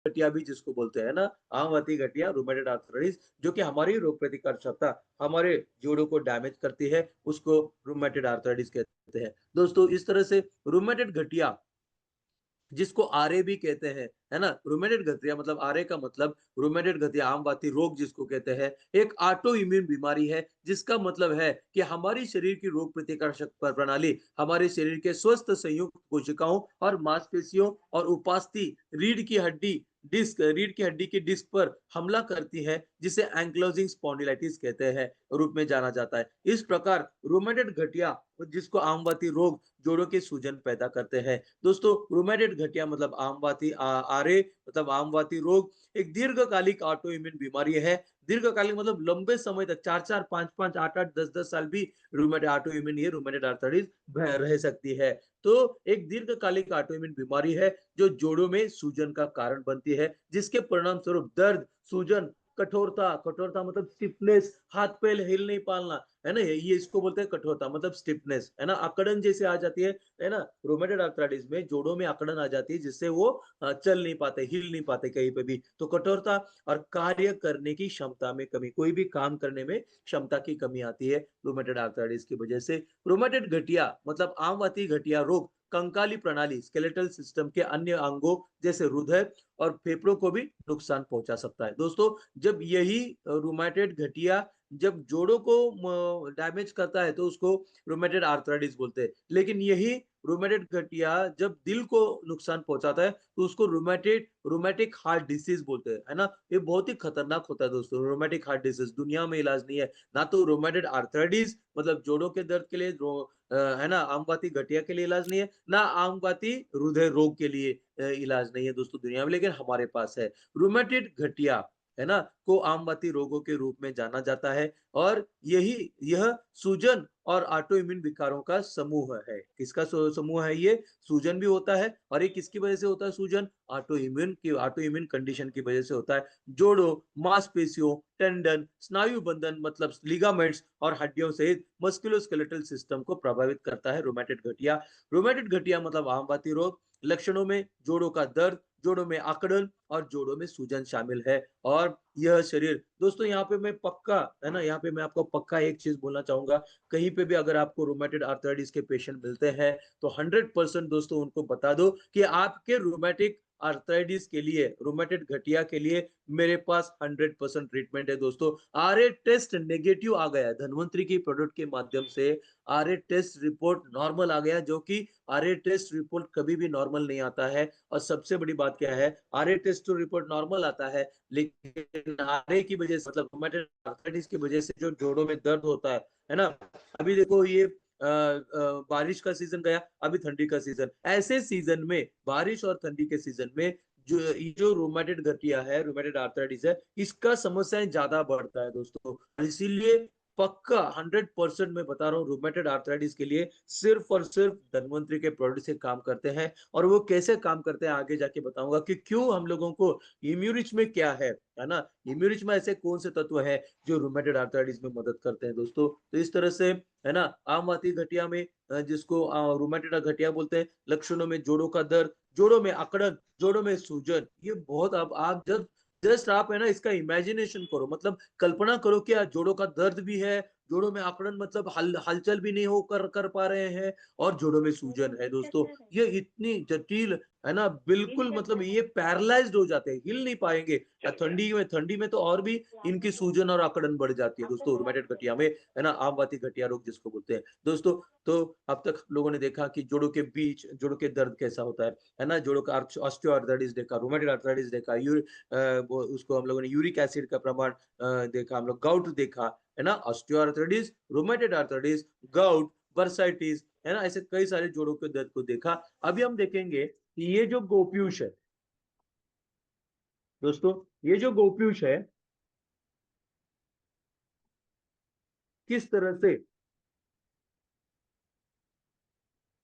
गठिया भी जिसको बोलते हैं ना, आम वाती गठिया, रूमेटॉइड आर्थराइटिस, जो कि हमारी रोग प्रतिकार क्षमता, हमारे जोड़ों को डैमेज करती है, उसको रूमेटॉइड आर्थराइटिस कहते हैं। दोस्तों इस तरह से रूमेटॉइड गठिया जिसको आरए भी कहते हैं, है ना? रूमेटॉइड गठिया मतलब आरए का मतलब रूमेटॉइड गठिया आम बाती रोग जिसको कहते हैं, एक ऑटो इम्यून बीमारी है, जिसका मतलब है कि हमारी शरीर की रोग प्रतिकार प्रणाली, हमारे शरीर के स्वस्थ संयुक्त कोशिकाओं और मांसपेशियों और उपास्थि रीढ़ की हड्डी की डिस्क पर हमला करती है, जिसे एंक्लोजिंग स्पॉन्डिलाइटिस कहते हैं, रूप में जाना जाता है। इस प्रकार रूमेटॉइड गठिया जिसको आम बाती रोग जोड़ों के सूजन पैदा करते हैं। दोस्तों रूमेटॉइड गठिया मतलब आरए मतलब आमवाती रोग एक दीर्घकालिक ऑटो इम्यून बीमारी है। दीर्घकालिक मतलब लंबे समय तक 4-4, 5-5, 8-8, 10-10 साल भी रूमेटॉइड ऑटो इम्यून ये रूमेटॉइड आर्थराइटिस रह सकती है। तो एक दीर्घकालिक ऑटो इम्यून बीमारी है जो जोड़ों में सूजन का कारण बनती है, जिसके परिणाम स्वरूप दर्द, सूजन, कठोरता कठोरता मतलब स्टिफनेस, हाथ पैर हिल नहीं पाना, है ना? ये इसको बोलते हैं कठोरता मतलब स्टिफनेस, है ना? अकड़न जैसे आ जाती है ना? रूमेटॉइड आर्थराइटिस में जोड़ों में अकड़न आ जाती है, जिससे वो चल नहीं पाते, हिल नहीं पाते कहीं पे भी। तो कठोरता और कार्य करने की क्षमता में कमी, कोई भी काम करने में क्षमता की कमी आती है रूमेटॉइड आर्थराइटिस की वजह से। रूमेटॉइड गठिया मतलब आम वाती गठिया रोग कंकाली प्रणाली स्केलेटल सिस्टम के अन्य अंगों जैसे हृदय और फेफड़ों को भी नुकसान पहुंचा सकता है। दोस्तों जब यही रूमेटॉइड गठिया जब जोड़ों को डैमेज करता है तो उसको रूमेटॉइड आर्थराइटिस बोलते हैं। लेकिन यही रूमेटॉइड गठिया जब दिल को नुकसान पहुंचाता है तो उसको रूमेटिक हार्ट डिसीज बोलते हैं, है ना? ये बहुत ही खतरनाक होता है दोस्तों। रूमेटिक हार्ट डिसीज दुनिया में इलाज नहीं है, ना तो रूमेटॉइड आर्थराइटिस मतलब जोड़ों के दर्द के लिए है ना, आम बाती गठिया के लिए इलाज नहीं है, ना आम बाती हृदय रोग के लिए इलाज नहीं है दोस्तों दुनिया में, लेकिन हमारे पास है। रूमेटॉइड गठिया, है ना, को आम बाती रोगों के रूप में जाना जाता है और यह सूजन और ऑटो इम्यून विकारों का समूह है। किसका समूह है ये? सूजन भी होता है और ये किसकी वजह से होता है सूजन? ऑटो इम्यून कंडीशन की वजह से होता है। जोड़ों, मांसपेशियों, टेंडन, स्नायु बंधन मतलब लिगामेंट्स और हड्डियों सहित मस्कुलोस्केलेटल सिस्टम को प्रभावित करता है रूमेटॉइड गठिया। रूमेटॉइड गठिया मतलब आम बाती रोग। लक्षणों में जोड़ों का दर्द, जोड़ों में अकड़न और जोड़ों में सूजन शामिल है। और यह शरीर दोस्तों यहाँ पे मैं पक्का, है ना, यहाँ पे मैं आपको पक्का एक चीज बोलना चाहूंगा, कहीं पे भी अगर आपको रूमेटॉइड आर्थराइटिस के पेशेंट मिलते हैं तो 100% दोस्तों उनको बता दो कि आपके रूमेटिक आर्थराइटिस के लिए, रूमेटॉइड गठिया के लिए मेरे पास 100% ट्रीटमेंट है दोस्तों। आरए टेस्ट नेगेटिव आ गया है धन्वंतरी की प्रोडक्ट के माध्यम से। आरए टेस्ट रिपोर्ट नॉर्मल आ गया, जो कि आरए टेस्ट रिपोर्ट कभी भी नॉर्मल नहीं आता है। और सबसे बड़ी बात क्या है, आरए टेस्ट रिपोर्ट नॉर्मल आता है, लेकिन आरए की वजह से मतलब रूमेटॉइड आर्थराइटिस की वजह से जो जोड़ों में दर्द होता है ना? अभी देखो ये बारिश का सीजन गया, अभी ठंडी का सीजन। ऐसे सीजन में, बारिश और ठंडी के सीजन में जो रूमेटॉइड गठिया है, रूमेटॉइड आर्थराइटिस है, इसका समस्याएं ज्यादा बढ़ता है दोस्तों। इसीलिए पक्का 100% मैं बता रहा हूँ, रूमेटॉइड आर्थराइटिस के लिए सिर्फ और सिर्फ धन्वंतरी के प्रोडक्ट से काम करते हैं। और वो कैसे काम करते हैं आगे जाके बताऊंगा कि क्यों हम लोगों को इम्यूरिच में क्या है ना? इम्यूरिच में ऐसे कौन से तत्व है जो रूमेटॉइड आर्थराइटिस में मदद करते हैं दोस्तों। तो इस तरह से, है ना, आम वाती गठिया में जिसको रूमेटॉइड गठिया बोलते हैं, लक्षणों में जोड़ों का दर्द, जोड़ों में अकड़न, जोड़ों में सूजन, ये बहुत, अब आप जब जस्ट आप, है ना, इसका इमेजिनेशन करो, मतलब कल्पना करो कि जोड़ों का दर्द भी है, जोड़ों में अकड़न मतलब हलचल भी नहीं हो कर पा रहे हैं, और जोड़ों में सूजन है दोस्तों। ये इतनी जटिल, है ना, बिल्कुल मतलब ये पैरालाइज्ड हो जाते हैं, हिल नहीं पाएंगे। ठंडी में तो और भी इनकी सूजन और अकड़न बढ़ जाती है दोस्तों रूमेटॉइड गठिया में, है ना, आम वाती गठिया रोग जिसको बोलते हैं दोस्तों। तो अब तक लोगों ने देखा कि जोड़ों के बीच जोड़ों के दर्द कैसा होता है ना, जोड़ों का ऑस्टियोआर्थराइटिस देखा, रूमेटॉइड आर्थराइटिस देखा, उसको हम लोगों ने यूरिक एसिड का प्रमाण देखा, हम लोग गाउट देखा, है ना, osteoarthritis, rheumatoid arthritis, gout, bursitis, है ना, ऐसे कई सारे जोड़ों के दर्द को देखा। अभी हम देखेंगे कि ये जो गोप्यूष है दोस्तों, ये जो गोप्यूष है किस तरह से